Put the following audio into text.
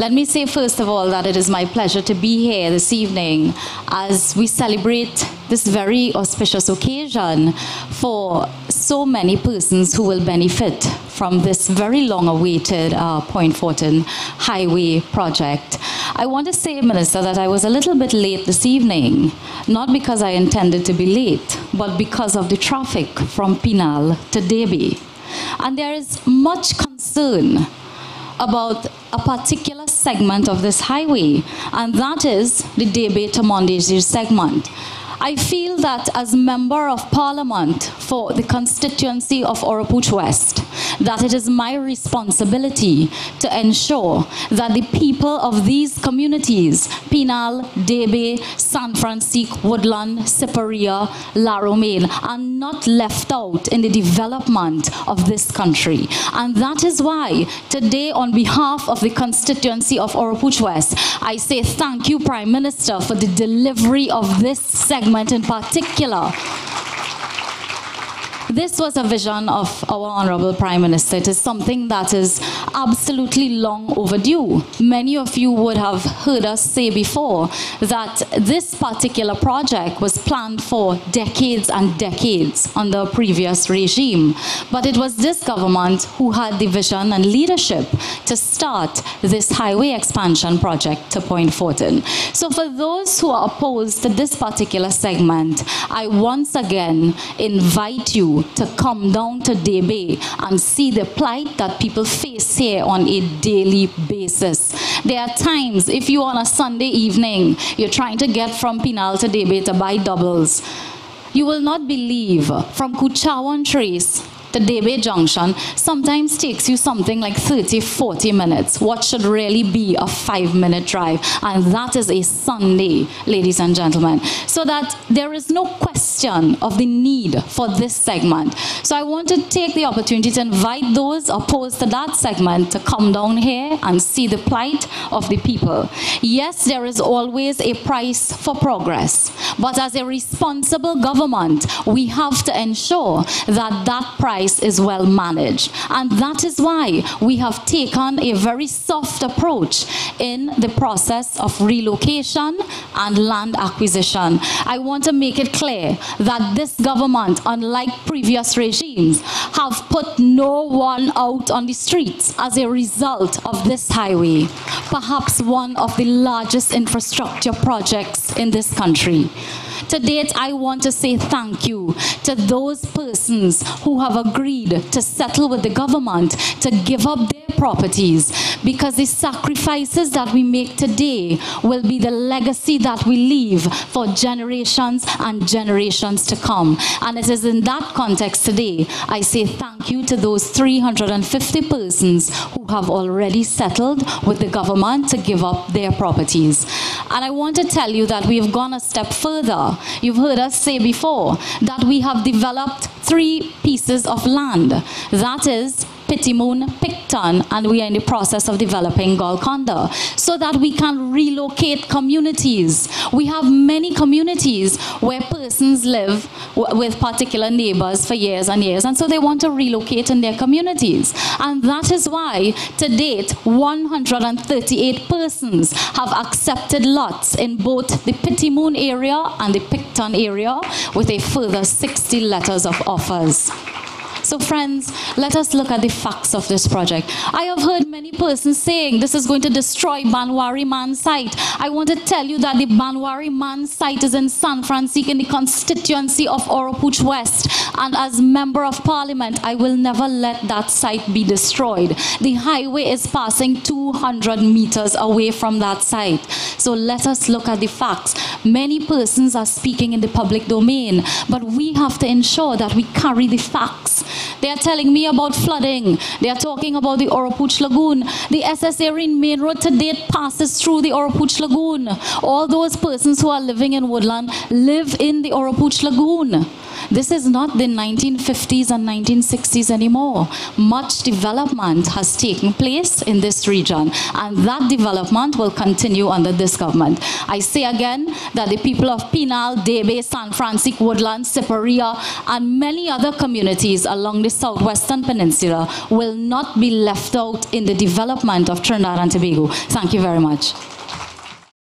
Let me say first of all that it is my pleasure to be here this evening as we celebrate this very auspicious occasion for so many persons who will benefit from this very long-awaited Point Fortin Highway project. I want to say, Minister, that I was a little bit late this evening, not because I intended to be late, but because of the traffic from Pinal to Debe. And there is much concern about a particular segment of this highway, and that is the Debe to Mondesir segment. I feel that as Member of Parliament for the constituency of Oropouche West, that it is my responsibility to ensure that the people of these communities, Pinal, Debe, San Francisco, Woodland, Siparia, La Romaine, are not left out in the development of this country. And that is why today, on behalf of the constituency of Oropouche West, I say thank you, Prime Minister, for the delivery of this segment in particular. This was a vision of our Honorable Prime Minister. It is something that is absolutely long overdue. Many of you would have heard us say before that this particular project was planned for decades and decades under a previous regime. But it was this government who had the vision and leadership to start this highway expansion project to Point Fortin. So for those who are opposed to this particular segment, I once again invite you to come down to Debe and see the plight that people face here on a daily basis. There are times, if you on a Sunday evening, you're trying to get from Pinal to Debe to buy doubles, you will not believe, from Kuchawan Trace to Debe Junction sometimes takes you something like 30-40 minutes. What should really be a 5-minute drive. And that is a Sunday, ladies and gentlemen. So that there is no question of the need for this segment. So I want to take the opportunity to invite those opposed to that segment to come down here and see the plight of the people. Yes, there is always a price for progress. But as a responsible government, we have to ensure that that price is well managed. And that is why we have taken a very soft approach in the process of relocation and land acquisition. I want to make it clear that this government, unlike previous regimes, have put no one out on the streets as a result of this highway, perhaps one of the largest infrastructure projects in this country. To date, I want to say thank you to those persons who have agreed to settle with the government to give up their properties, because the sacrifices that we make today will be the legacy that we leave for generations and generations to come. And it is in that context today, I say thank you to those 350 persons who have already settled with the government to give up their properties. And I want to tell you that we have gone a step further. You've heard us say before that we have developed 3 pieces of land. That is Pitimoon, Picton, and we are in the process of developing Golconda, so that we can relocate communities. We have many communities where persons live with particular neighbors for years and years, and so they want to relocate in their communities. And that is why, to date, 138 persons have accepted lots in both the Pitimoon area and the Picton area, with a further 60 letters of offers. So friends, let us look at the facts of this project. I have heard many persons saying this is going to destroy Banwari Man site. I want to tell you that the Banwari Man site is in San Francisco in the constituency of Oropouche West. And as Member of Parliament, I will never let that site be destroyed. The highway is passing 200 meters away from that site. So let us look at the facts. Many persons are speaking in the public domain, but we have to ensure that we carry the facts. They are telling me about flooding. They are talking about the Oropouche Lagoon. The SSA main road to date passes through the Oropouche Lagoon. All those persons who are living in Woodland live in the Oropouche Lagoon. This is not the 1950s and 1960s anymore. Much development has taken place in this region, and that development will continue under this government. I say again that the people of Pinal, Debe, San Francisco, Woodland, Siparia, and many other communities along the southwestern peninsula will not be left out in the development of Trinidad and Tobago. Thank you very much.